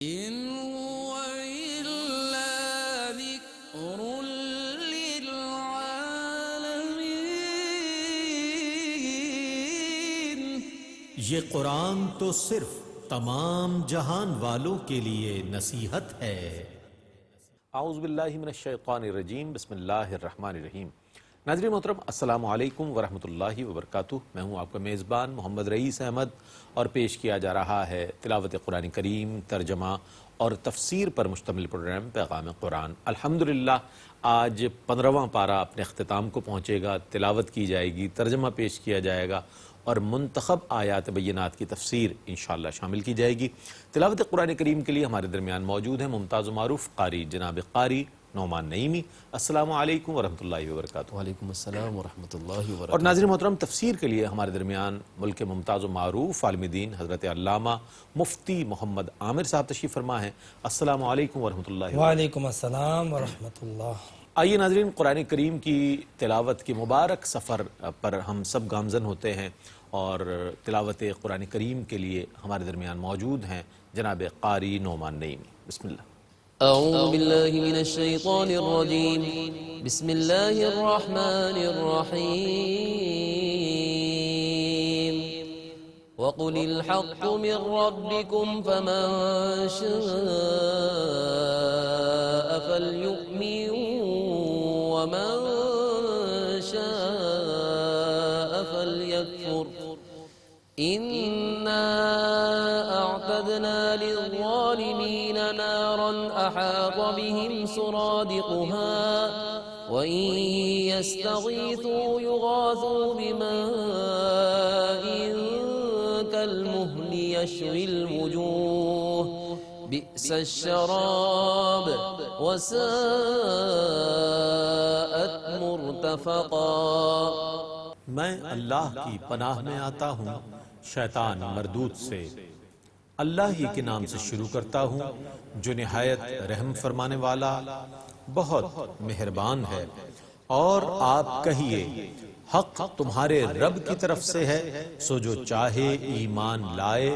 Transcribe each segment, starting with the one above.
إن هو إلا ذكر للعالمين. یہ قرآن تو صرف تمام جہان والوں کے لیے نصیحت ہے۔ اعوذ باللہ من الشیطان الرجیم، بسم اللہ الرحمن الرحیم۔ ناظرین محترم، السلام علیکم ورحمۃ اللہ وبرکاتہ۔ میں ہوں آپ کا میزبان محمد رئیس احمد، اور پیش کیا جا رہا ہے تلاوت قرآن کریم، ترجمہ اور تفسیر پر مشتمل پروگرام پیغام قرآن۔ الحمدللہ آج 15واں پارہ اپنے اختتام کو پہنچے گا، تلاوت کی جائے گی، ترجمہ پیش کیا جائے گا اور منتخب آیات بینات کی تفسیر انشاءاللہ شامل کی جائے گی۔ تلاوت قرآن کریم کے لیے ہمارے درمیان موجود ہیں ممتاز و معروف قاری جناب قاری نعمان نعیمی۔ السلام علیکم ورحمۃ اللہ وبرکاتہ۔ وعلیکم السلام ورحمۃ اللہ وبرکاتہ۔ اور ناظرین محترم، تفسیر کے لیے ہمارے درمیان ملک ممتاز و معروف عالم دین حضرت علامہ مفتی محمد عامر صاحب تشریف فرما ہیں۔ السلام علیکم ورحمۃ اللہ وبرکاتہ۔ وعلیکم السلام ورحمۃ اللہ۔ آئیے ناظرین، قرآن کریم کی تلاوت کے مبارک سفر پر ہم سب گامزن ہوتے ہیں، اور تلاوت قرآن کریم کے لیے ہمارے درمیان موجود ہیں جناب قاری نعمان نعیمی۔ بسم اللہ۔ اعوذ باللہ من الشیطان الرجیم، بسم اللہ الرحمن الرحیم۔ وَقُلِ الْحَقُّ مِنْ رَبِّكُمْ فَمَنْ شَاءَ فَلْيُؤْمِنْ وَمَنْ شَاءَ فَلْيَكْفُرْ إِنَّا أَعْتَدْنَا لِلظَّالِمِينَ نَارًا أَحَاطَ بِهِمْ سُرَادِقُهَا وَإِنْ يَسْتَغِيثُوا يُغَاثُوا بِمَاءٍ كَالْمُهْلِ يَشْوِي الْوُجُوهَ بِئْسَ الشَّرَابُ وَسَاءَتْ مُرْتَفَقًا۔ میں اللہ کی پناہ میں آتا ہوں شیطان مردود سے۔ اللہ ہی کے نام سے شروع کرتا ہوں جو نہایت رحم فرمانے والا بہت مہربان ہے۔ اور آپ کہیے، حق تمہارے رب کی طرف سے ہے، سو جو چاہے ایمان لائے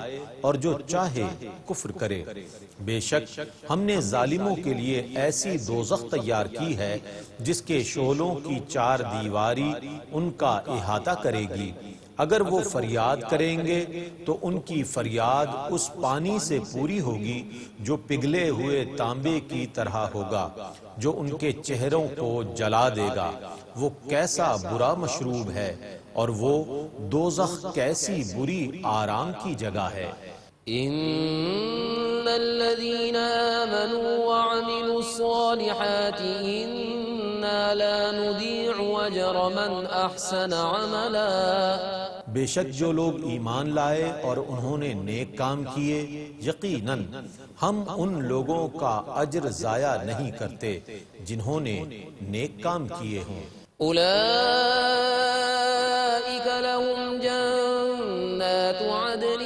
اور جو چاہے کفر کرے۔ بے شک ہم نے ظالموں کے لیے ایسی دوزخ تیار کی ہے جس کے شعلوں کی 4 دیواری ان کا احاطہ کرے گی۔ اگر وہ فریاد کریں گے تو ان کی فریاد اس پانی سے پوری ہوگی جو پگھلے ہوئے تانبے کی طرح ہوگا، جو ان کے چہروں کو جلا دے گا۔ وہ کیسا برا مشروب ہے، اور وہ دوزخ کیسی بری آرام کی جگہ ہے۔ ان الذين آمنوا وعملوا الصالحات انا لا نضيع اجر من احسن عملا۔ بے شک جو لوگ ایمان لائے اور انہوں نے نیک کام کیے، یقیناً ہم ان لوگوں کا اجر ضائع نہیں کرتے جنہوں نے نیک کام کیے ہوں۔ اولئک لهم جنات عدن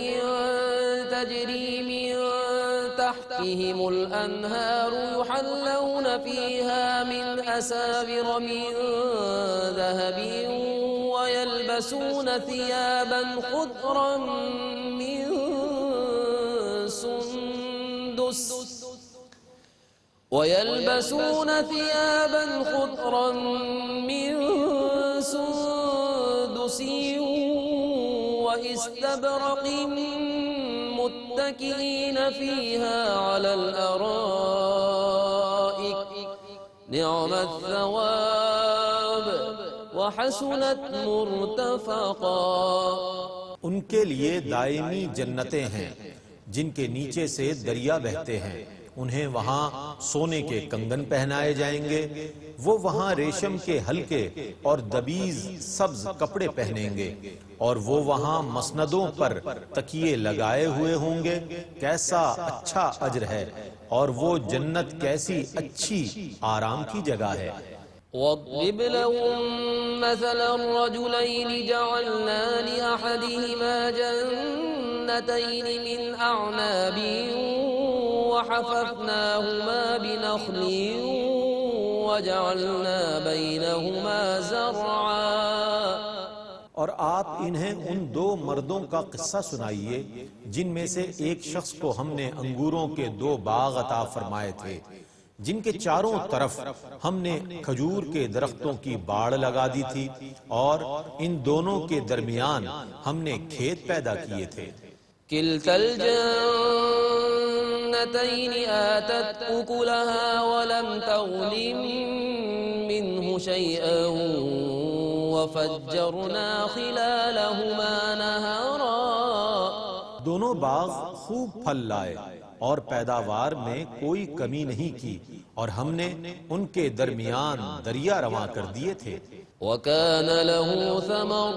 تجری من تحتهم الانہار يحلون فيها من اساور من ذهب ويلبسون ثيابا خضرا من سندس واستبرق متكئين فيها على الارائك نعم الثواب وحسنت مرتفقا۔ ان کے لیے دائمی جنتیں ہیں جن کے نیچے سے دریا بہتے ہیں، انہیں وہاں سونے کے کنگن پہنائے جائیں گے، وہ وہاں ریشم کے ہلکے اور دبیز سبز کپڑے پہنیں گے، اور وہ وہاں مسندوں پر تکیے لگائے ہوئے ہوں گے۔ کیسا اچھا اجر ہے، اور وہ جنت کیسی اچھی آرام کی جگہ ہے۔ واضرب لهم مثلا الرجلين جعلنا لأحدهما جنتين من أعناب وحففناهما بنخل وجعلنا بينهما زرعا اور آپ انہیں ان دو مردوں کا قصہ سنائیے جن میں سے ایک شخص کو ہم نے انگوروں کے 2 باغ عطا فرمائے تھے جن کے چاروں طرف ہم نے کھجور کے درختوں کی باڑ لگا دی تھی اور ان دونوں کے درمیان ہم نے کھیت پیدا کیے تھے۔ كلتا الجنتين آتت أكلها ولم تظلم منه شيئا وفجرنا خلالهما نهرا۔ دونوں باغ خوب پھل لائے اور پیداوار میں کوئی کمی نہیں کی اور ہم نے ان کے درمیان دریا رواں کر دیے تھے۔ وكان له ثمر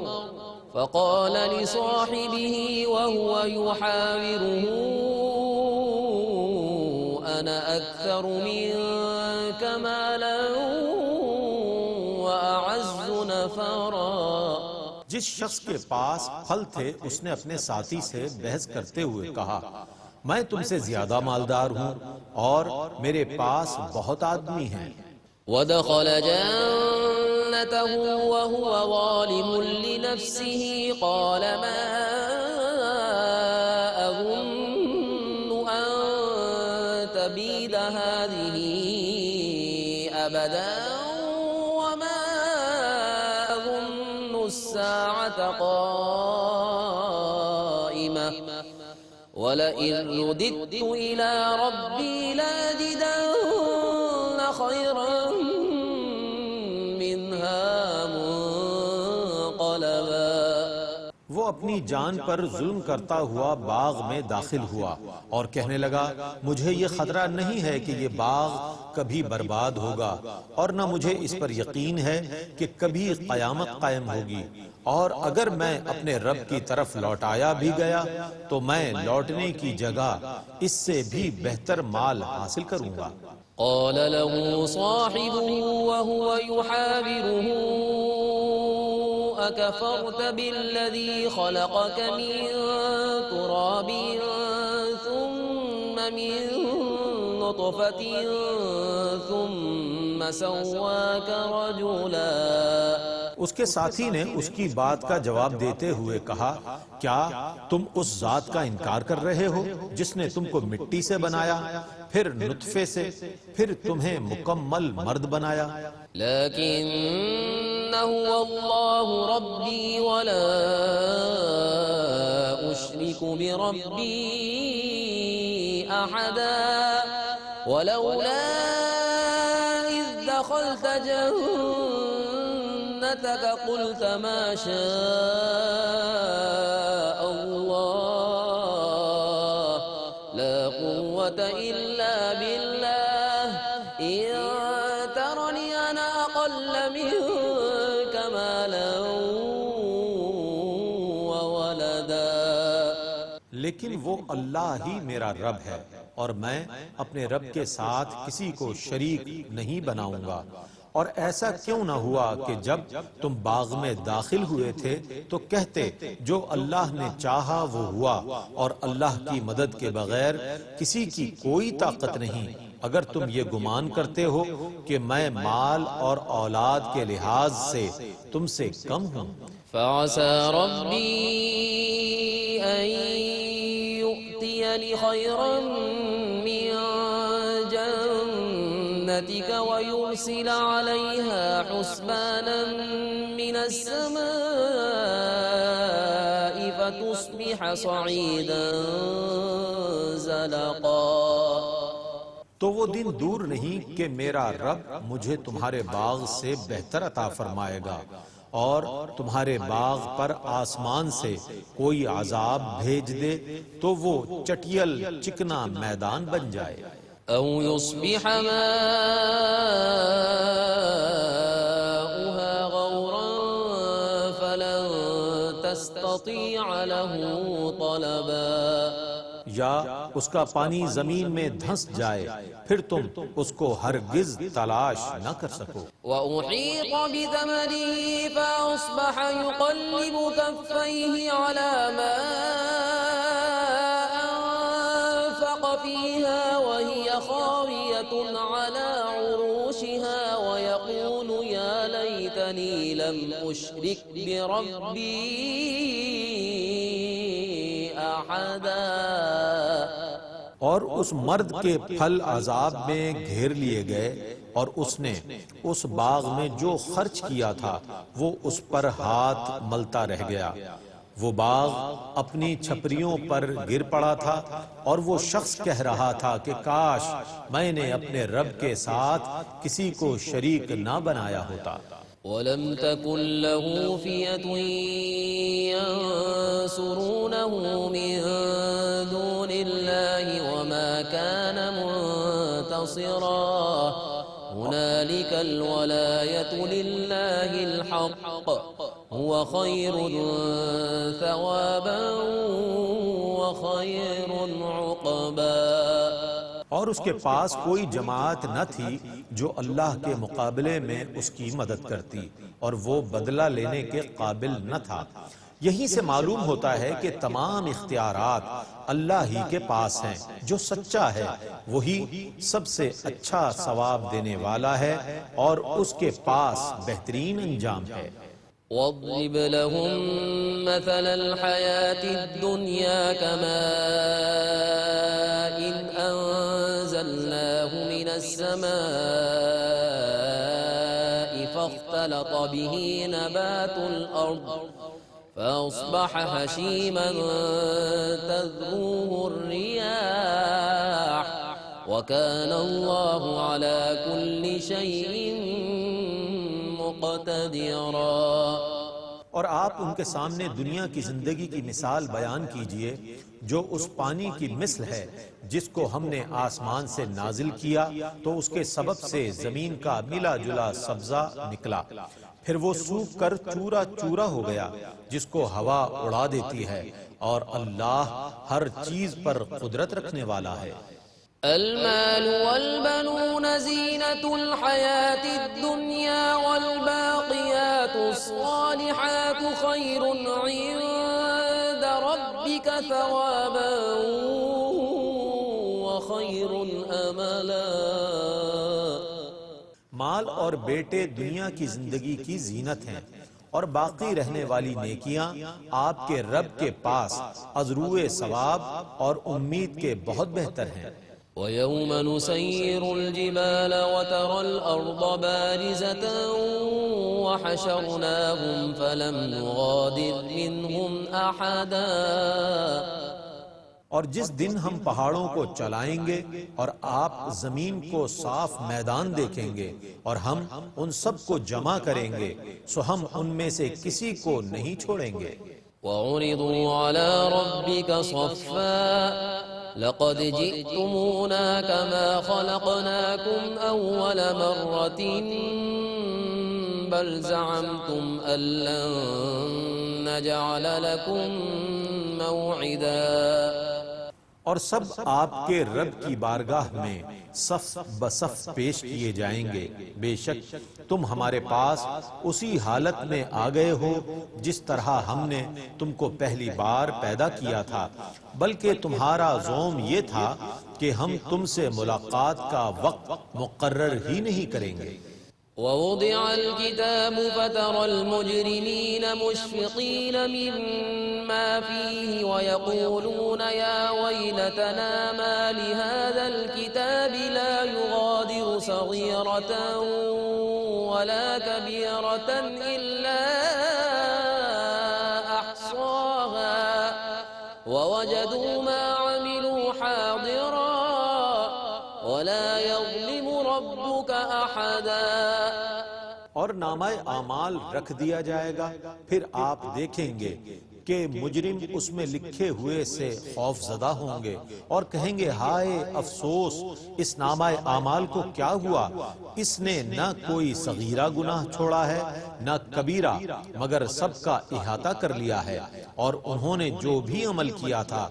فقال لصاحبه وهو يحاوره أنا أكثر منك مالا وأعز نفرا۔ جس شخص کے پاس پھل تھے اس نے اپنے ساتھی سے بحث کرتے ہوئے کہا میں تم سے زیادہ مالدار ہوں اور میرے پاس بہت آدمی ہیں۔ ودخل جنته وهو ظالم لنفسه قال ما أظن أن تبيد هذه أبدا وما أظن الساعة قائمة ولئن رددت إلى ربي لأجدن خيرا منها منقلبا۔ وہ اپنی جان پر ظلم کرتا ہوا باغ میں داخل ہوا اور کہنے لگا مجھے یہ خطرہ نہیں ہے کہ یہ باغ کبھی برباد ہوگا اور نہ مجھے اس پر یقین ہے کہ کبھی قیامت قائم ہوگی، اور اگر میں اپنے رب کی طرف لوٹایا بھی گیا تو میں لوٹنے کی جگہ اس سے بھی بہتر مال حاصل کروں گا۔ قال له صاحبه وهو يحاوره أكفرت بالذي خلقك من تراب ثم من نطفة ثم سواك رجلا۔ اس کے ساتھی نے اس کی بات کا جواب دیتے ہوئے کہا کیا تم اس ذات کا انکار کر رہے ہو جس نے تم کو مٹی سے بنایا پھر نطفے سے پھر تمہیں مکمل مرد بنایا؟ لكن هو الله ربي ولا أشرك بربي أحدا ولولا إذ دخلت جنتك قلت ما شاء الله لا قوة إلا بالله إن ترني أنا أقل منك مالا وولدا۔ لیکن وہ اللہ ہی میرا رب ہے اور میں اپنے رب کے ساتھ کسی کو شریک نہیں بناؤں گا۔ اور ایسا کیوں نہ ہوا کہ جب تم باغ میں داخل ہوئے تھے تو کہتے جو اللہ نے چاہا وہ ہوا اور اللہ کی مدد کے بغیر کسی کی کوئی طاقت نہیں، اگر تم یہ گمان کرتے ہو کہ میں مال اور اولاد کے لحاظ سے تم سے کم ہوں۔ فعسى ربي أن يؤتيني خيرا من جنتك ويرسل عليها حسبانا من السماء فتصبح صعيدا زلقا۔ تو وہ دن دور نہیں کہ میرا رب مجھے تمہارے باغ سے بہتر عطا فرمائے گا اور تمہارے باغ پر آسمان سے کوئی عذاب بھیج دے تو وہ چٹیل چکنا میدان بن جائے۔ أو يصبح ماؤها غورا فلن تستطيع له طلبا۔ یا اس کا پانی زمین میں دھنس جائے پھر تم اس کو ہرگز تلاش نہ کر سکو۔ وأحيط بثمره فأصبح يقلب كفيه على ما أنفق فانفخ فيها وهي خاوية على عروشها ويقول يا ليتني لم أشرك بربي أحدا. اور اس مرد کے پھل عذاب میں گھیر لیے گئے اور اس نے اس باغ میں جو خرچ کیا تھا وہ اس پر ہاتھ ملتا رہ گیا. وہ باغ اپنی چھپریوں پر گر پڑا تھا اور وہ شخص کہہ رہا تھا کہ کاش میں نے اپنے رب کے ساتھ کسی کو شریک نہ بنایا ہوتا. ولم تكن له فئة ينصرونه من دون الله وما كان منتصرا. هنالك الولاية لله الحق هو خير ثوابا وخير عقبا. اور اس کے پاس کوئی جماعت نہ تھی جو اللہ کے مقابلے میں اس کی مدد کرتی اور وہ بدلہ لینے کے قابل نہ تھا. یہیں سے معلوم ہوتا ہے کہ تمام اختیارات اللہ ہی کے پاس ہیں. جو سچا ہے وہی سب سے اچھا ثواب دینے والا ہے اور اس کے پاس بہترین انجام ہے. واضرب لهم مثل الحياة الدنيا كماء أنزلناه من السماء فاختلط به نبات الأرض فأصبح هشيما تذروه الرياح وكان الله على كل شيء مقتدرا. اور آپ ان کے سامنے دنیا کی زندگی کی مثال بیان کیجئے جو اس پانی کی مثل ہے جس کو ہم نے آسمان سے نازل کیا تو اس کے سبب سے زمین کا ملا جلا سبزہ نکلا، پھر وہ سوکھ کر چورا چورا ہو گیا جس کو ہوا اڑا دیتی ہے، اور اللہ ہر چیز پر قدرت رکھنے والا ہے. المال والبنون زينة الحياة الدنيا والباقيات الصالحات خير عند ربك ثوابا وخير أملا. مال اور بیٹے دنیا کی زندگی کی زینت ہیں اور باقی رہنے والی نیکیاں آپ کے رب کے پاس ازروئے ثواب اور امید کے بہت بہتر ہیں. ويوم نسير الجبال وترى الأرض بارزة وحشرناهم فلم نغادر منهم أحدا. اور جس دن ہم پہاڑوں کو چلائیں گے اور آپ زمین کو صاف میدان دیکھیں گے اور ہم ان سب کو جمع کریں گے سو ہم ان میں سے کسی کو نہیں چھوڑیں گے. وعرضوا على ربك صفا لقد جئتمونا كما خلقناكم أول مرة بل زعمتم أن لن نجعل لكم موعدا. اور سب آپ کے رب کی بارگاہ میں صف بصف پیش کیے جائیں گے. بے شک تم ہمارے پاس اسی حالت میں آ گئے ہو جس طرح ہم نے تم کو پہلی بار پیدا کیا تھا، بلکہ تمہارا زوم یہ تھا کہ ہم تم سے ملاقات کا وقت مقرر ہی نہیں کریں گے. ووضع الكتاب فترى المجرمين مشفقين مما فيه ويقولون يا ويلتنا ما لهذا الكتاب لا يغادر صغيرة ولا كبيرة إلا أحصاها ووجدوا ما عملوا حاضرا ولا يظلم ربك أحدا. اور نامہ اعمال رکھ دیا جائے گا، پھر آپ دیکھیں گے کہ مجرم اس میں لکھے ہوئے سے خوف زدہ ہوں گے اور کہیں گے ہائے افسوس، اس نامہ اعمال کو کیا ہوا؟ اس نے نہ کوئی صغیرہ گناہ چھوڑا ہے نہ کبیرہ، مگر سب کا احاطہ کر لیا ہے، اور انہوں نے جو بھی عمل کیا تھا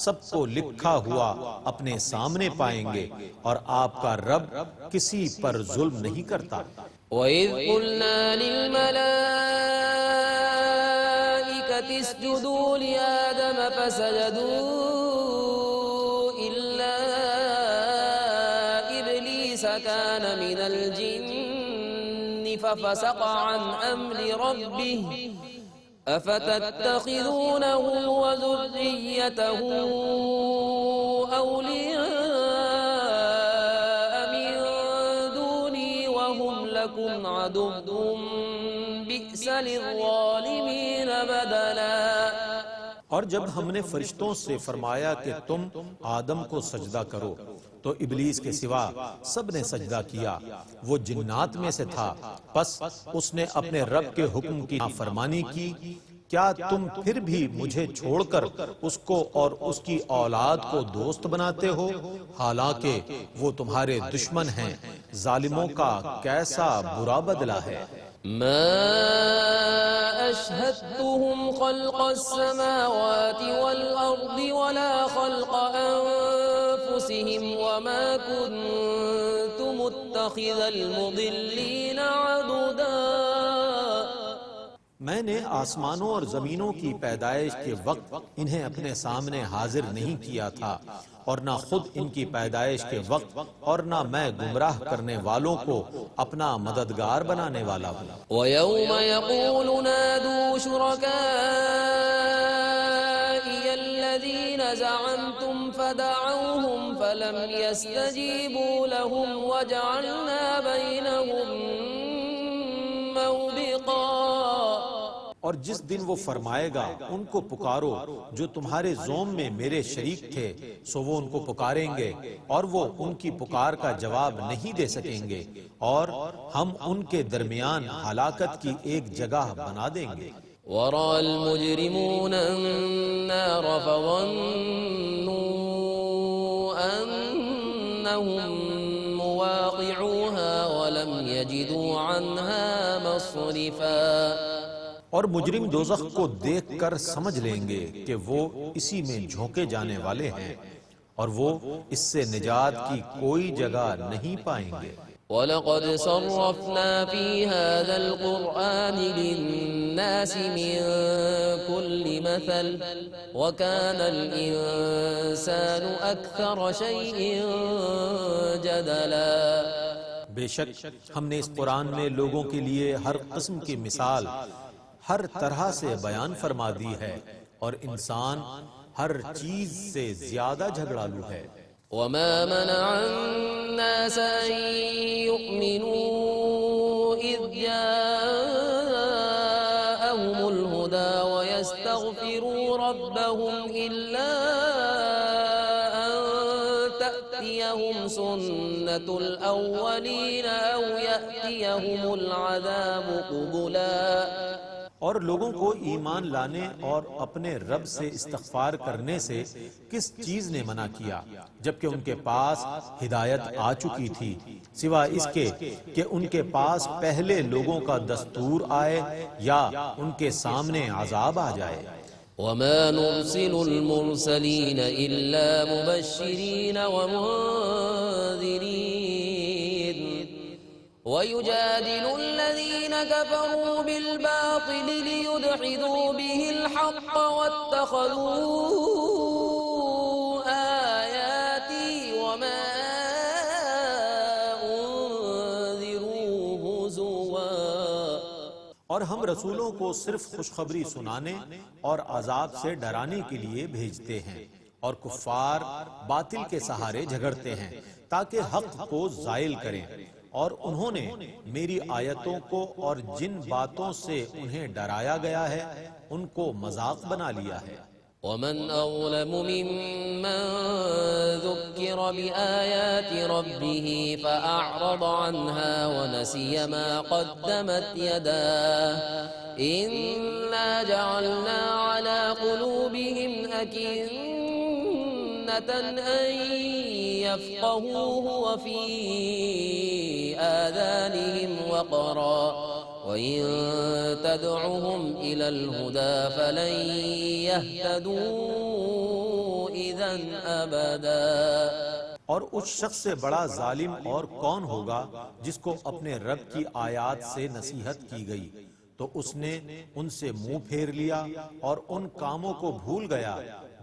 سب کو لکھا ہوا اپنے سامنے پائیں گے، اور آپ کا رب کسی پر ظلم نہیں کرتا. وَإِذْ قُلْنَا لِلْمَلَائِكَةِ اسْجُدُوا لِآدَمَ فَسَجَدُوا إِلَّا إبليس كان من الجن ففسق عن أمر ربه أفتتخذونه وذريته أولياء من دوني وهم لكم عدو بئس للظالمين بدلا۔ اور جب ہم نے فرشتوں سے فرمایا کہ تم آدم کو سجدہ کرو تو ابلیس کے سوا سب نے سجدہ کیا، وہ جنات میں سے تھا، پس اس نے اپنے رب کے حکم کی نافرمانی کی۔ کیا تم پھر بھی مجھے چھوڑ کر اس کو اور اس کی اولاد کو دوست بناتے ہو، حالانکہ وہ تمہارے دشمن ہیں؟ ظالموں کا کیسا برا بدلہ ہے۔ ما أشهدتهم خلق السماوات والأرض ولا خلق أنفسهم وما كنت متخذ المضلين عضدا۔ میں نے آسمانوں اور زمینوں کی پیدائش کے وقت انہیں اپنے سامنے حاضر نہیں کیا تھا، اور نہ خود ان کی پیدائش کے وقت، اور نہ میں گمراہ کرنے والوں کو اپنا مددگار بنانے والا ہوں۔ وَيَوْمَ يَقُولُ نَادُوا شُرَكَائِيَ الَّذِينَ زَعَمْتُمْ فَدَعَوْهُمْ فَلَمْ يَسْتَجِيبُوا لَهُمْ وَجَعَلْنَا بَيْنَهُمْ مَوْبِقًا۔ اور جس دن وہ فرمائے گا ان کو پکارو جو تمہارے زوم میں میرے شریک تھے، سو وہ ان کو پکاریں گے اور وہ ان کی پکار کا جواب نہیں دے سکیں گے، اور ہم ان کے درمیان ہلاکت کی ایک جگہ بنا دیں گے۔ وَرَأَى الْمُجْرِمُونَ النَّارَ فَظَنُّوا أَنَّهُمْ مُوَاقِعُوهَا وَلَمْ يَجِدُوا عَنْهَا مَصْرِفًا۔ اور مجرم دوزخ کو دیکھ کر سمجھ لیں گے کہ وہ اسی میں جھونکے جانے والے ہیں، اور وہ اس سے نجات کی کوئی جگہ نہیں پائیں گے۔ وَلَقَدْ صَرَّفْنَا فِي هَذَا الْقُرْآنِ لِلنَّاسِ مِنْ كُلِّ مَثَلٍ وَكَانَ الْإِنسَانُ أَكْثَرَ شَيْءٍ جَدَلًا۔ بے شک ہم نے اس قرآن میں لوگوں کے لیے ہر قسم کی مثال ہر طرح سے بیان فرما دی ہے، اور انسان ہر چیز سے زیادہ جھگڑالو ہے۔ وَمَا مَنَعَ النَّاسَ أَن يُؤْمِنُوا إِذْ جَاءَهُمُ الْهُدَى وَيَسْتَغْفِرُوا رَبَّهُمْ إِلَّا أَن تَأْتِيَهُمْ سُنَّةُ الْأَوَّلِينَ أَوْ يَأْتِيَهُمُ الْعَذَابُ قُبُلًا۔ اور لوگوں کو ایمان لانے اور اپنے رب سے استغفار کرنے سے کس چیز نے منع کیا، جبکہ ان کے پاس ہدایت آ چکی تھی، سوا اس کے کہ ان کے پاس پہلے لوگوں کا دستور آئے یا ان کے سامنے عذاب آ جائے۔ وَمَا نُرْسِلُ الْمُرْسَلِينَ إِلَّا مُبَشِّرِينَ وَمُنذِرِينَ وَيُجَادِلُ الَّذِينَ كَفَرُوا بِالْبَاطِلِ لِيُدْحِضُوا بِهِ الْحَقَّ وَاتَّخَذُوا آيَاتِي وَمَا أُنذِرُوا هُزُوًا۔ اور ہم رسولوں کو صرف خوشخبری سنانے اور عذاب سے ڈرانے کے لیے بھیجتے ہیں، اور کفار باطل کے سہارے جھگڑتے ہیں تاکہ حق کو زائل کریں، اور انہوں نے میری آیتوں کو اور جن باتوں سے انہیں ڈرایا گیا ہے ان کو مذاق بنا لیا ہے۔ وَمَنْ أَظْلَمُ مِمَّنْ ذُكِّرَ بِآيَاتِ رَبِّهِ فَأَعْرَضَ عَنْهَا وَنَسِيَ مَا قَدَّمَتْ يَدَاهُ إِنَّا جَعَلْنَا عَلَى قُلُوبِهِمْ أَكِنَّةً أَن يَفْقَهُوهُ وَفِي آذَانِهِمْ وَقْرًا وَإِن تَدْعُهُمْ إِلَى الْهُدَى فَلَن يَهْتَدُوا إِذًا أَبَدًا۔ اور اس شخص سے بڑا ظالم اور کون ہوگا جس کو اپنے رب کی آیات سے نصیحت کی گئی تو اس نے ان سے منہ پھیر لیا اور ان کاموں کو بھول گیا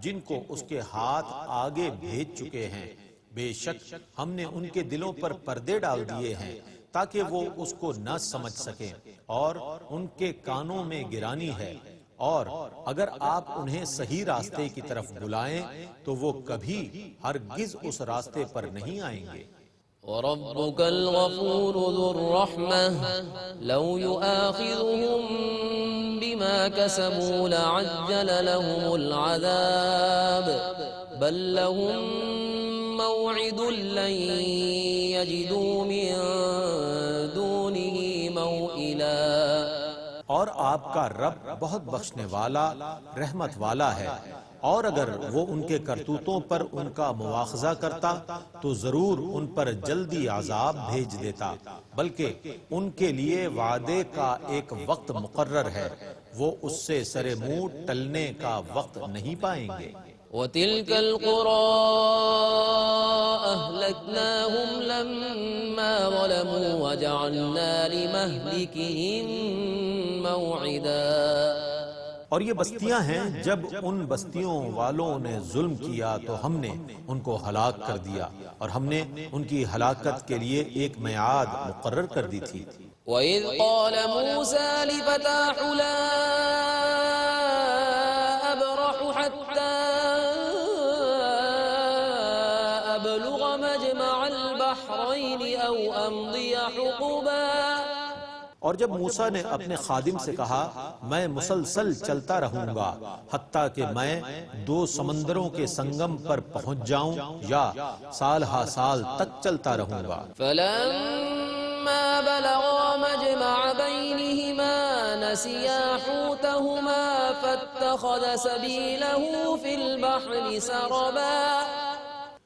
جن کو اس کے ہاتھ آگے بھیج چکے ہیں۔ بے شک ہم نے ان کے دلوں پر پردے ڈال دیے ہیں تاکہ وہ اس کو نہ سمجھ سکیں، اور ان کے کانوں میں گرانی ہے، اور اگر آپ انہیں صحیح راستے کی طرف بلائیں تو وہ کبھی ہرگز اس راستے پر نہیں آئیں گے۔ وربك الغفور ذو الرحمة لو يؤاخذهم بما كسبوا لعجل لهم العذاب بل لهم موعد لن يجدوا من دونه موئلا۔ اور آپ کا رب بہت بخشنے والا رحمت والا ہے، اور اگر وہ ان کے کرتوتوں پر ان کا مواخذہ کرتا تو ضرور ان پر جلدی عذاب بھیج دیتا، بلکہ ان کے لیے وعدے کا ایک وقت مقرر ہے، وہ اس سے سرے منہ ٹلنے کا وقت نہیں پائیں گے۔ وتلك القرى أهلكناهم لما ظلموا وجعلنا لمهلكهم موعدا۔ اور یہ بستیاں ہیں جب ان بستیوں والوں نے ظلم کیا تو ہم نے ان کو ہلاک کر دیا، اور ہم نے ان کی ہلاکت کے لیے ایک میعاد مقرر کر دی تھی۔ وَإِذْ قَالَ مُوسَى لِفَتَاهُ لَا أَبْرَحُ حَتَّى أَبْلُغَ مَجْمَعَ الْبَحْرَيْنِ أَوْ أَمْضِيَ حُقُبًا۔ اور جب موسیٰ نے اپنے خادم سے کہا میں مسلسل چلتا رہوں گا حتیٰ کہ میں دو سمندروں کے سنگم پر پہنچ جاؤں یا سال ہا سال تک چلتا رہوں گا۔ فَلَمَّا بَلَغَا مَجْمَعَ بَيْنِهِمَا نَسِيَا حُوتَهُمَا فَاتَّخَذَ سَبِيلَهُ فِي الْبَحْرِ سَرَبًا۔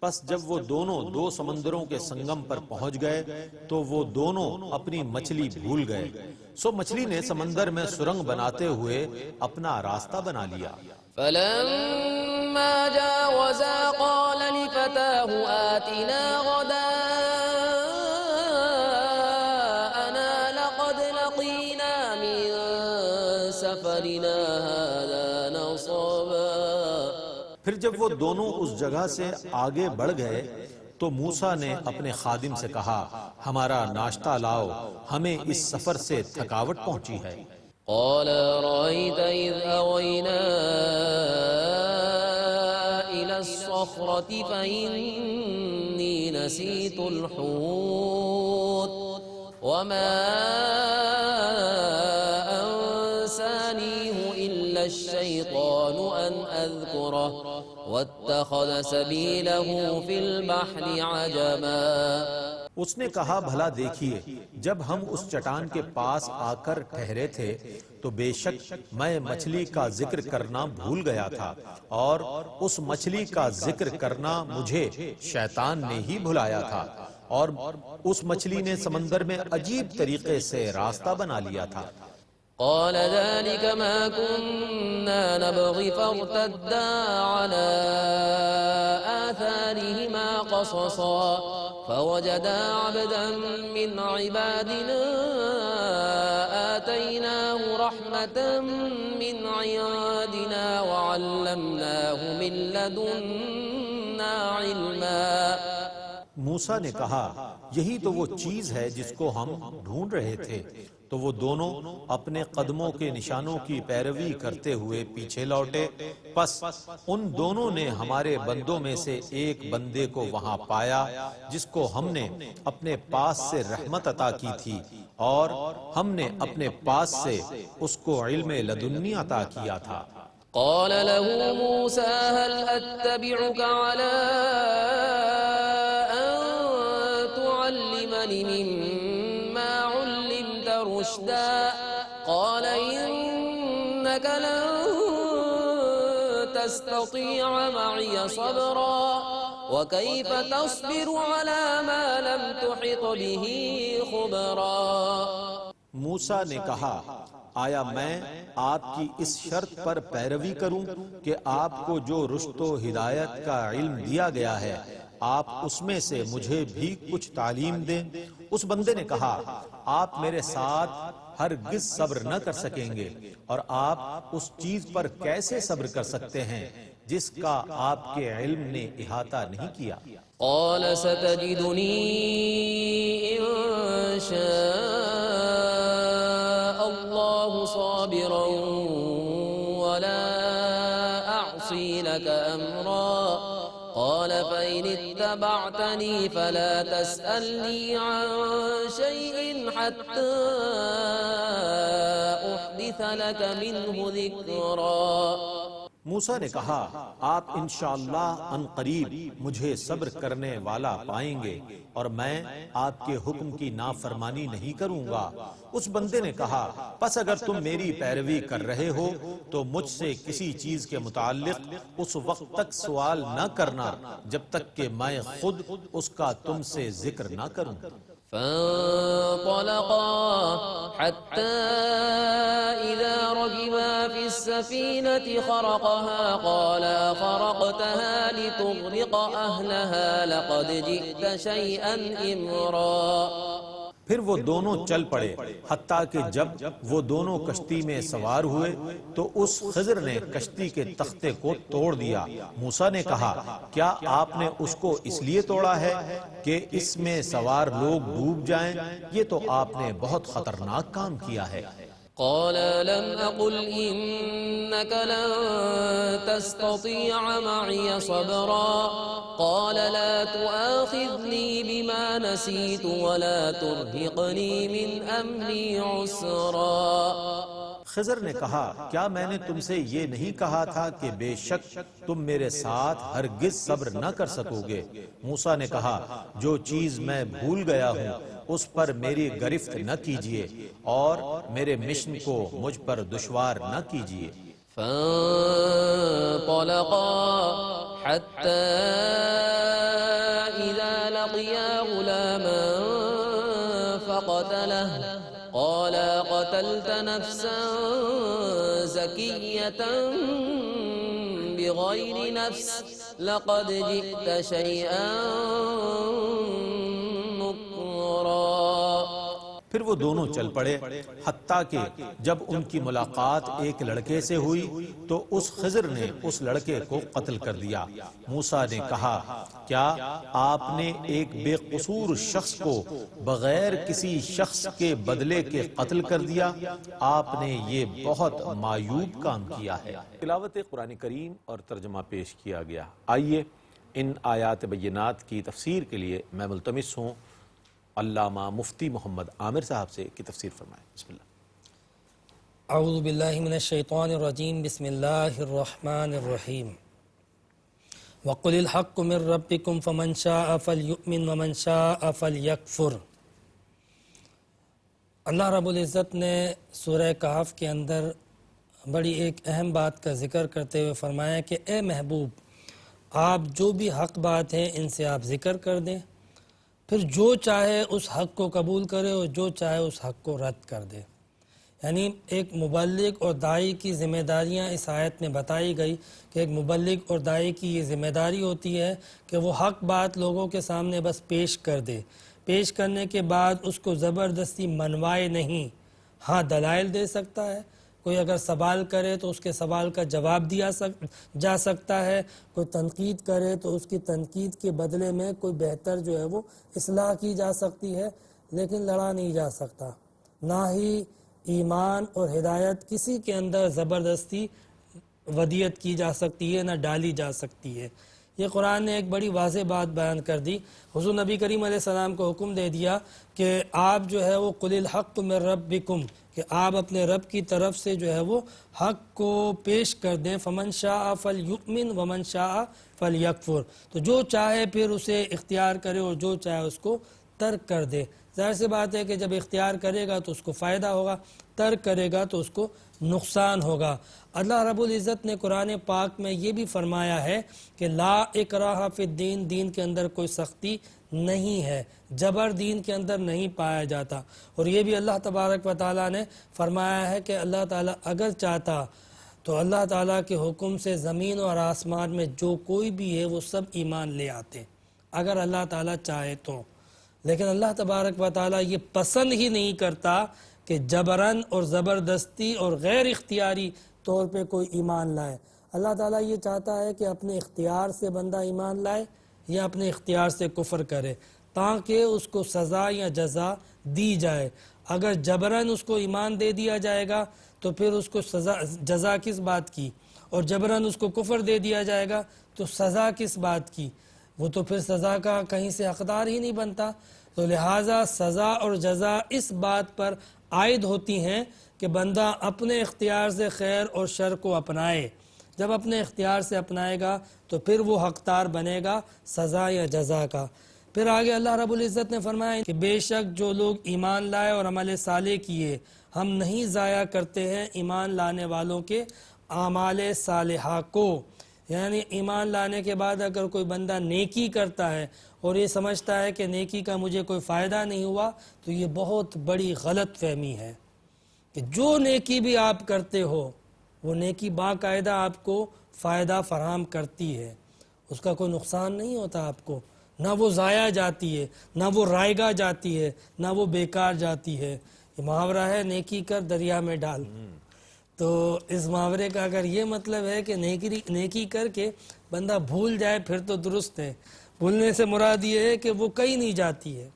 پس جب وہ دونوں دو سمندروں کے سنگم پر پہنچ گئے تو وہ دونوں اپنی مچھلی بھول گئے، سو مچھلی نے سمندر میں سرنگ بناتے ہوئے اپنا راستہ بنا لیا۔ فَلَمَّا جَاوَزَا قَالَ لِفَتَاهُ آتِنَا غَدَاءَنَا لَقَدْ لَقِينَا مِن سَفَرِنَا هَذَا نَصَبًا۔ پھر جب وہ دونوں اس جگہ سے آگے بڑھ گئے تو موسیٰ نے اپنے خادم سے کہا ہمارا ناشتہ لاؤ، ہمیں اس سفر سے تھکاوٹ پہنچی ہے۔ قال رأيت إذ أوينا إلى الصخرة فإني نسيت الحوت وما أنسانيه إلا الشيطان أن أذكره واتخذ سبيله في البحر عجبا۔ اس نے کہا بھلا دیکھیے جب ہم اس چٹان کے پاس آ کر ٹھہرے تھے تو بے شک میں مچھلی کا ذکر کرنا بھول گیا تھا، اور اس مچھلی کا ذکر کرنا مجھے شیطان نے ہی بھلایا تھا، اور اس مچھلی نے سمندر میں عجیب طریقے سے راستہ بنا لیا تھا۔ قال ذلك ما كنا نبغي فارتدا على آثارهما قصصا فوجدا عبدا من عبادنا آتيناه رحمة من عندنا وعلمناه من لدنا علما۔ موسیٰ نے کہا یہی تو وہ چیز ہے جس کو ہم ڈھونڈ رہے تھے، تو وہ دونوں اپنے قدموں کے نشانوں کی پیروی کرتے ہوئے پیچھے لوٹے، پس ان دونوں نے ہمارے بندوں میں سے ایک بندے کو وہاں پایا جس کو ہم نے اپنے پاس سے رحمت عطا کی تھی، اور ہم نے اپنے پاس سے اس کو علم لدنی عطا کیا تھا۔ قال له موسى هل أتبعك على أن تعلمني مما علمت رشدا قال إنك لن تستطيع معي صبرا وكيف تصبر على ما لم تحط به خبرا۔ موسیٰ نے کہا آیا میں آپ کی اس شرط پر پیروی کروں کہ آپ کو جو رشد و ہدایت کا علم دیا گیا ہے آپ اس میں سے مجھے بھی کچھ تعلیم دیں؟ اس بندے نے کہا آپ میرے ساتھ ہرگز صبر نہ کر سکیں گے، اور آپ اس چیز پر کیسے صبر کر سکتے ہیں جس کا آپ کے علم نے احاطہ نہیں کیا۔ قال ستجدني إن شاء الله صابرا ولا أعصي لك أمرا قال فإن اتبعتني فلا تسألني عن شيء حتى أحدث لك منه ذكرا. موسیٰ نے کہا آپ انشاءاللہ ان قریب مجھے صبر کرنے والا پائیں گے اور میں آپ کے حکم کی نافرمانی نہیں کروں گا. اس بندے نے کہا پس اگر تم میری پیروی کر رہے ہو تو مجھ سے کسی چیز کے متعلق اس وقت تک سوال نہ کرنا جب تک کہ میں خود اس کا تم سے ذکر نہ کروں. فانطلقا حتى إذا ركبا في السفينة خرقها قال خرقتها لتغرق أهلها لقد جئت شيئا إمرا. پھر وہ دونوں چل پڑے حتیٰ کہ جب وہ دونوں کشتی میں سوار ہوئے تو اس خضر نے کشتی کے تختے کو توڑ دیا. موسیٰ نے کہا کیا آپ نے اس کو اس لیے توڑا ہے کہ اس میں سوار لوگ ڈوب جائیں؟ یہ تو آپ نے بہت خطرناک کام کیا ہے. قال لم أقل إنك لن تستطيع معي صبرا قال لا تؤاخذني بما نسيت ولا ترهقني من أمري عسرا. خضر نے کہا کیا میں نے تم سے یہ نہیں کہا تھا کہ بے شک تم میرے ساتھ ہرگز صبر نہ کر سکو گے؟ موسیٰ نے کہا جو چیز میں بھول گیا ہوں اس پر میری گرفت نہ کیجیے اور میرے مشن کو مجھ پر دشوار نہ کیجیے. فانطلقا حتى إذا لقيا غلاما فقتله قال قتلت نفسا زكية بغير نفس لقد جئت شيئا نكرا. پھر وہ دونوں چل پڑے حتیٰ کہ جب ان کی ملاقات ایک لڑکے سے ہوئی تو اس خضر نے اس لڑکے کو قتل کر دیا. موسیٰ نے کہا کیا آپ نے ایک بے قصور شخص کو بغیر کسی شخص کے بدلے کے قتل کر دیا؟ آپ نے یہ بہت معیوب کام کیا ہے. تلاوت قرآن کریم اور ترجمہ پیش کیا گیا. آئیے ان آیات بینات کی تفسیر کے لیے میں ملتمس ہوں علامہ مفتی محمد عامر صاحب سے کی تفسیر فرمائیں. بسم اللہ. اعوذ باللہ من الشیطان الرجیم بسم اللہ الرحمن الرحیم. وَقُلِ الْحَقُّ مِنْ رَبِّكُمْ فَمَنْ شَاءَ فَلْيُؤْمِنْ وَمَنْ شَاءَ فَلْيَكْفُرْ. اللہ رب العزت نے سورہ کہف کے اندر بڑی ایک اہم بات کا ذکر کرتے ہوئے فرمایا کہ اے محبوب آپ جو بھی حق بات ہے ان سے آپ ذکر کر دیں، پھر جو چاہے اس حق کو قبول کرے اور جو چاہے اس حق کو رد کر دے. یعنی ایک مبلغ اور داعی کی ذمہ داریاں اس آیت میں بتائی گئی کہ ایک مبلغ اور داعی کی یہ ذمہ داری ہوتی ہے کہ وہ حق بات لوگوں کے سامنے بس پیش کر دے. پیش کرنے کے بعد اس کو زبردستی منوائے نہیں، ہاں دلائل دے سکتا ہے. کوئی اگر سوال کرے تو اس کے سوال کا جواب دیا جا سکتا ہے. کوئی تنقید کرے تو اس کی تنقید کے بدلے میں کوئی بہتر جو ہے وہ اصلاح کی جا سکتی ہے، لیکن لڑا نہیں جا سکتا. نہ ہی ایمان اور ہدایت کسی کے اندر زبردستی ودیت کی جا سکتی ہے، نہ ڈالی جا سکتی ہے. یہ قرآن نے ایک بڑی واضح بات بیان کر دی. حضور نبی کریم علیہ السلام کو حکم دے دیا کہ آپ جو ہے وہ قُلِ الْحَقُّ مِنْ رَبِّكُمْ، کہ آپ اپنے رب کی طرف سے جو ہے وہ حق کو پیش کر دیں. فَمَنْ شَاءَ فَلْيُؤْمِنْ وَمَنْ شَاءَ فَلْيَكْفُرْ. تو جو چاہے پھر اسے اختیار کرے اور جو چاہے اس کو ترک کر دے. ظاہر سی بات ہے کہ جب اختیار کرے گا تو اس کو فائدہ ہوگا، ترک کرے گا تو اس کو نقصان ہوگا. اللہ رب العزت نے قرآن پاک میں یہ بھی فرمایا ہے کہ لا اکراہ فی الدین، دین کے اندر کوئی سختی نہیں ہے، جبر دین کے اندر نہیں پایا جاتا. اور یہ بھی اللہ تبارک و تعالیٰ نے فرمایا ہے کہ اللہ تعالیٰ اگر چاہتا تو اللہ تعالیٰ کے حکم سے زمین اور آسمان میں جو کوئی بھی ہے وہ سب ایمان لے آتے اگر اللہ تعالیٰ چاہے تو. لیکن اللہ تبارک و تعالیٰ یہ پسند ہی نہیں کرتا کہ جبراً اور زبردستی اور غیر اختیاری طور پہ کوئی ایمان لائے. اللہ تعالیٰ یہ چاہتا ہے کہ اپنے اختیار سے بندہ ایمان لائے، یا اپنے اختیار سے کفر کرے تاکہ اس کو سزا یا جزا دی جائے۔ اگر جبراً اس کو ایمان دے دیا جائے گا تو پھر اس کو جزا کس بات کی، اور جبراً اس کو کفر دے دیا جائے گا تو سزا کس بات کی؟ وہ تو پھر سزا کا کہیں سے حقدار ہی نہیں بنتا۔ تو لہٰذا سزا اور جزا اس بات پر عائد ہوتی ہیں کہ بندہ اپنے اختیار سے خیر اور شر کو اپنائے۔ جب اپنے اختیار سے اپنائے گا تو پھر وہ حقدار بنے گا سزا یا جزا کا۔ پھر آگے اللہ رب العزت نے فرمایا کہ بے شک جو لوگ ایمان لائے اور عمل صالح کیے ہم نہیں ضائع کرتے ہیں ایمان لانے والوں کے اعمال صالحہ کو۔ یعنی ایمان لانے کے بعد اگر کوئی بندہ نیکی کرتا ہے اور یہ سمجھتا ہے کہ نیکی کا مجھے کوئی فائدہ نہیں ہوا تو یہ بہت بڑی غلط فہمی ہے کہ جو نیکی بھی آپ کرتے ہو وہ نیکی باقاعدہ آپ کو فائدہ فراہم کرتی ہے، اس کا کوئی نقصان نہیں ہوتا آپ کو، نہ وہ ضائع جاتی ہے، نہ وہ رائگاں جاتی ہے، نہ وہ بیکار جاتی ہے۔ یہ محاورہ ہے نیکی کر دریا میں ڈال۔ تو اس محاورے کا اگر یہ مطلب ہے کہ نیکی کر کے بندہ بھول جائے پھر تو درست ہے، بھولنے سے مراد یہ ہے کہ وہ کہیں نہیں جاتی ہے،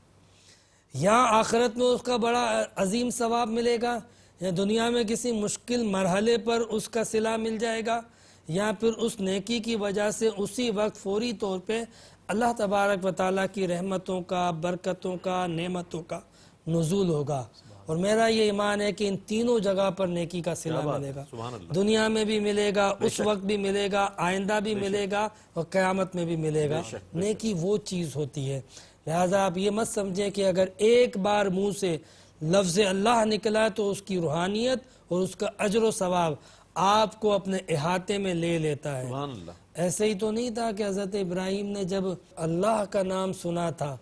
یا آخرت میں اس کا بڑا عظیم ثواب ملے گا، یا دنیا میں کسی مشکل مرحلے پر اس کا صلہ مل جائے گا، یا پھر اس نیکی کی وجہ سے اسی وقت فوری طور پہ اللہ تبارک و تعالیٰ کی رحمتوں کا، برکتوں کا، نعمتوں کا نزول ہوگا۔ اور میرا یہ ایمان ہے کہ ان تینوں جگہ پر نیکی کا صلہ ملے گا، دنیا میں بھی ملے گا، اس وقت بھی ملے گا، آئندہ بھی ملے گا، اور قیامت میں بھی ملے گا۔ نیکی وہ چیز ہوتی ہے، لہٰذا آپ یہ مت سمجھیں کہ اگر ایک بار منہ سے لفظ اللہ نکلا تو اس کی روحانیت اور اس کا اجر و ثواب آپ کو اپنے احاطے میں لے لیتا ہے۔ ایسے ہی تو نہیں تھا کہ حضرت ابراہیم نے جب اللہ کا نام سنا تھا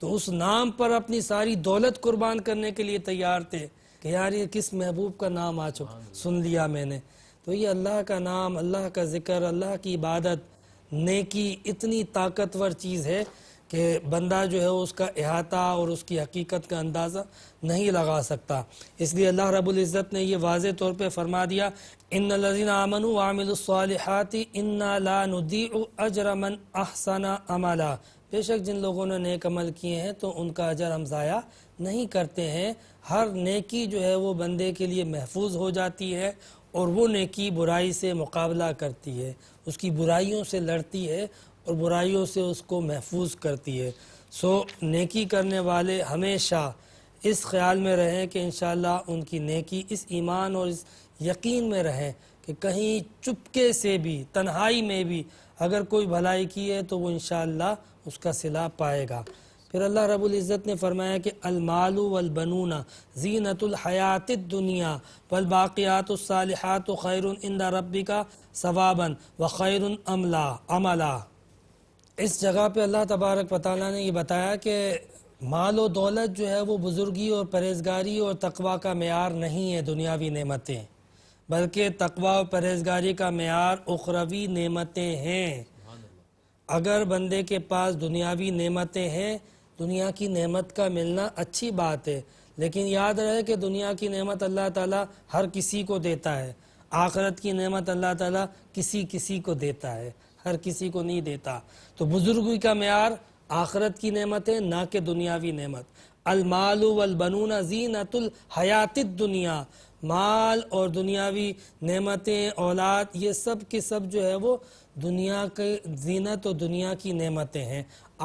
تو اس نام پر اپنی ساری دولت قربان کرنے کے لیے تیار تھے کہ یار یہ کس محبوب کا نام آ چکا، سن لیا میں نے۔ تو یہ اللہ کا نام، اللہ کا ذکر، اللہ کی عبادت، نیکی اتنی طاقتور چیز ہے کہ بندہ جو ہے اس کا احاطہ اور اس کی حقیقت کا اندازہ نہیں لگا سکتا۔ اس لیے اللہ رب العزت نے یہ واضح طور پہ فرما دیا، ان الذین آمنوا وعملوا الصالحات انا لا نضیع اجر من احسن عملا، بے شک جن لوگوں نے نیک عمل کیے ہیں تو ان کا اجر ہم ضائع نہیں کرتے ہیں۔ ہر نیکی جو ہے وہ بندے کے لیے محفوظ ہو جاتی ہے، اور وہ نیکی برائی سے مقابلہ کرتی ہے، اس کی برائیوں سے لڑتی ہے اور برائیوں سے اس کو محفوظ کرتی ہے۔ سو نیکی کرنے والے ہمیشہ اس خیال میں رہیں کہ انشاءاللہ ان کی نیکی اس ایمان اور اس یقین میں رہیں کہ کہیں چپکے سے بھی، تنہائی میں بھی اگر کوئی بھلائی کی ہے تو وہ انشاءاللہ اس کا صلہ پائے گا۔ پھر اللہ رب العزت نے فرمایا کہ المال والبنون زینت الحیات الدنیا والباقیات الصالحات خیر عند ربک ثوابا وخیر عملا۔ اس جگہ پہ اللہ تبارک و تعالیٰ نے یہ بتایا کہ مال و دولت جو ہے وہ بزرگی اور پرہیزگاری اور تقوی کا معیار نہیں ہے، دنیاوی نعمتیں، بلکہ تقوی اور پرہیزگاری کا معیار اخروی نعمتیں ہیں۔ اگر بندے کے پاس دنیاوی نعمتیں ہیں، دنیا کی نعمت کا ملنا اچھی بات ہے، لیکن یاد رہے کہ دنیا کی نعمت اللہ تعالیٰ ہر کسی کو دیتا ہے، آخرت کی نعمت اللہ تعالیٰ کسی کو دیتا ہے، ہر کسی کو نہیں دیتا۔ تو بزرگی کا معیار آخرت کی نعمتیں، نہ کہ دنیاوی نعمت۔ المال والبنون زینت الحیات الدنیا، مال اور دنیاوی نعمتیں، اولاد، یہ سب کے سب جو ہے وہ دنیا کے زینت اور دنیا کی نعمتیں ہیں۔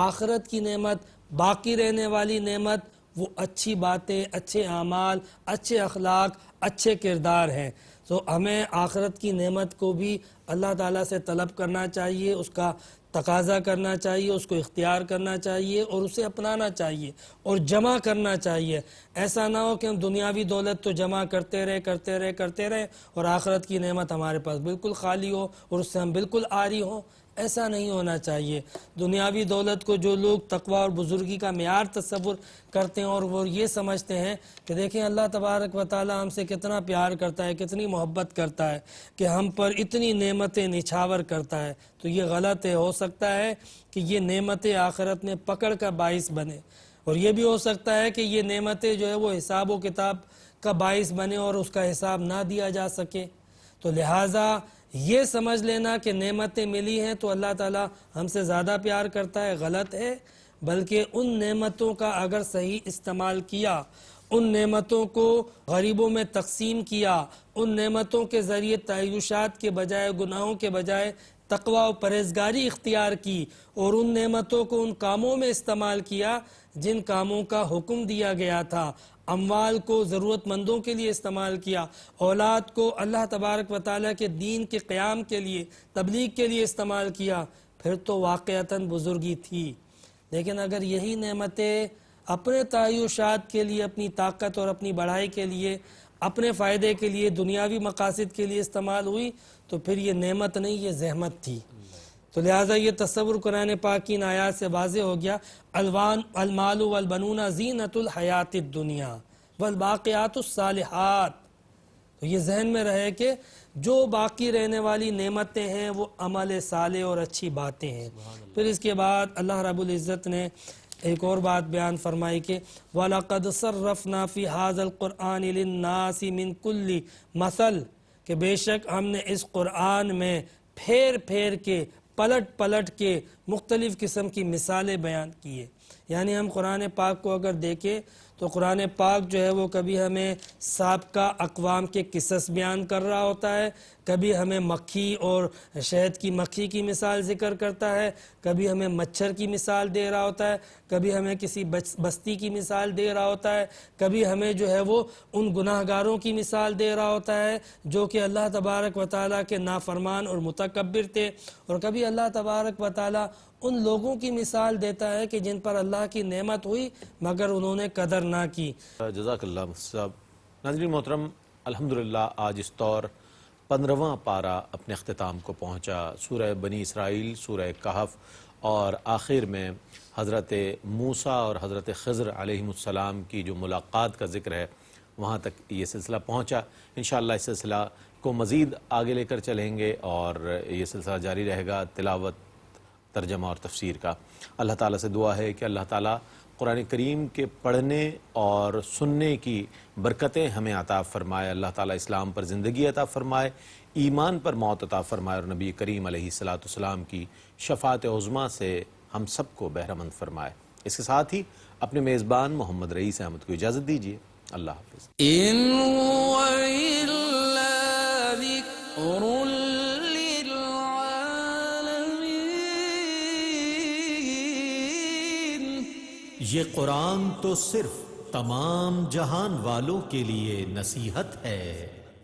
آخرت کی نعمت، باقی رہنے والی نعمت، وہ اچھی باتیں، اچھے اعمال، اچھے اخلاق، اچھے کردار ہیں۔ تو ہمیں آخرت کی نعمت کو بھی اللہ تعالیٰ سے طلب کرنا چاہیے، اس کا تقاضا کرنا چاہیے، اس کو اختیار کرنا چاہیے اور اسے اپنانا چاہیے اور جمع کرنا چاہیے۔ ایسا نہ ہو کہ ہم دنیاوی دولت تو جمع کرتے رہے اور آخرت کی نعمت ہمارے پاس بالکل خالی ہو اور اس سے ہم بالکل عاری ہوں۔ ایسا نہیں ہونا چاہیے۔ دنیاوی دولت کو جو لوگ تقوی اور بزرگی کا معیار تصور کرتے ہیں اور وہ یہ سمجھتے ہیں کہ دیکھیں اللہ تبارک و تعالی ہم سے کتنا پیار کرتا ہے، کتنی محبت کرتا ہے کہ ہم پر اتنی نعمتیں نچھاور کرتا ہے، تو یہ غلط ہے۔ ہو سکتا ہے کہ یہ نعمتیں آخرت میں پکڑ کا باعث بنے، اور یہ بھی ہو سکتا ہے کہ یہ نعمتیں جو ہے وہ حساب و کتاب کا باعث بنے اور اس کا حساب نہ دیا جا سکے۔ تو لہٰذا یہ سمجھ لینا کہ نعمتیں ملی ہیں تو اللہ تعالیٰ ہم سے زیادہ پیار کرتا ہے، غلط ہے، بلکہ ان نعمتوں کا اگر صحیح استعمال کیا، ان نعمتوں کو غریبوں میں تقسیم کیا، ان نعمتوں کے ذریعے تعیشات کے بجائے، گناہوں کے بجائے تقوی و پرہیزگاری اختیار کی، اور ان نعمتوں کو ان کاموں میں استعمال کیا جن کاموں کا حکم دیا گیا تھا، اموال کو ضرورت مندوں کے لیے استعمال کیا، اولاد کو اللہ تبارک و تعالیٰ کے دین کے قیام کے لیے، تبلیغ کے لیے استعمال کیا، پھر تو واقعتاً بزرگی تھی۔ لیکن اگر یہی نعمتیں اپنے تعیشات کے لیے، اپنی طاقت اور اپنی بڑھائی کے لیے، اپنے فائدے کے لیے، دنیاوی مقاصد کے لیے استعمال ہوئی تو پھر یہ نعمت نہیں، یہ زحمت تھی۔ تو لہٰذا یہ تصور قرآن پاک کی ان آیات سے واضح ہو گیا، المال والبنون زینت الحیات الدنیا والباقیات الصالحات۔ تو یہ ذہن میں رہے کہ جو باقی رہنے والی نعمتیں ہیں وہ عمل صالح اور اچھی باتیں ہیں۔ پھر اس کے بعد اللہ رب العزت نے ایک اور بات بیان فرمائی کہ وَلَقَدْ صَرَّفْنَا فِي هَذَا الْقُرْآنِ لِلنَّاسِ مِنْ كُلِّ مَثَلٍ، کہ بے شک ہم نے اس قرآن میں پھیر پھیر کے، پلٹ پلٹ کے مختلف قسم کی مثالیں بیان کیے۔ یعنی ہم قرآن پاک کو اگر دیکھیں تو قرآن پاک جو ہے وہ کبھی ہمیں سابقہ اقوام کے قصص بیان کر رہا ہوتا ہے، کبھی ہمیں مکھی اور شہد کی مکھی کی مثال ذکر کرتا ہے، کبھی ہمیں مچھر کی مثال دے رہا ہوتا ہے، کبھی ہمیں کسی بستی کی مثال دے رہا ہوتا ہے، کبھی ہمیں جو ہے وہ ان گناہ گاروں کی مثال دے رہا ہوتا ہے جو کہ اللہ تبارک و تعالیٰ کے نافرمان اور متکبر تھے، اور کبھی اللہ تبارک و تعالیٰ ان لوگوں کی مثال دیتا ہے کہ جن پر اللہ کی نعمت ہوئی مگر انہوں نے قدر نہ کی۔ جزاک اللہ مفتی صاحب۔ ناظرین محترم، الحمدللہ آج اس طور 15واں پارہ اپنے اختتام کو پہنچا۔ سورہ بنی اسرائیل، سورہ کہف، اور آخر میں حضرت موسیٰ اور حضرت خضر علیہ السلام کی جو ملاقات کا ذکر ہے وہاں تک یہ سلسلہ پہنچا۔ انشاءاللہ اس سلسلہ کو مزید آگے لے کر چلیں گے اور یہ سلسلہ جاری رہے گا تلاوت، ترجمہ اور تفسیر کا۔ اللہ تعالیٰ سے دعا ہے کہ اللہ تعالیٰ قرآن کریم کے پڑھنے اور سننے کی برکتیں ہمیں عطا فرمائے، اللہ تعالیٰ اسلام پر زندگی عطا فرمائے، ایمان پر موت عطا فرمائے، اور نبی کریم علیہ السلام کی شفاعت عظمیٰ سے ہم سب کو بہرہ مند فرمائے۔ اس کے ساتھ ہی اپنے میزبان محمد رئیس احمد کو اجازت دیجیے۔ اللہ حافظ۔ إن هو إلا ذكر للعالمين۔ یہ قرآن تو صرف تمام جہان والوں کے لیے نصیحت ہے۔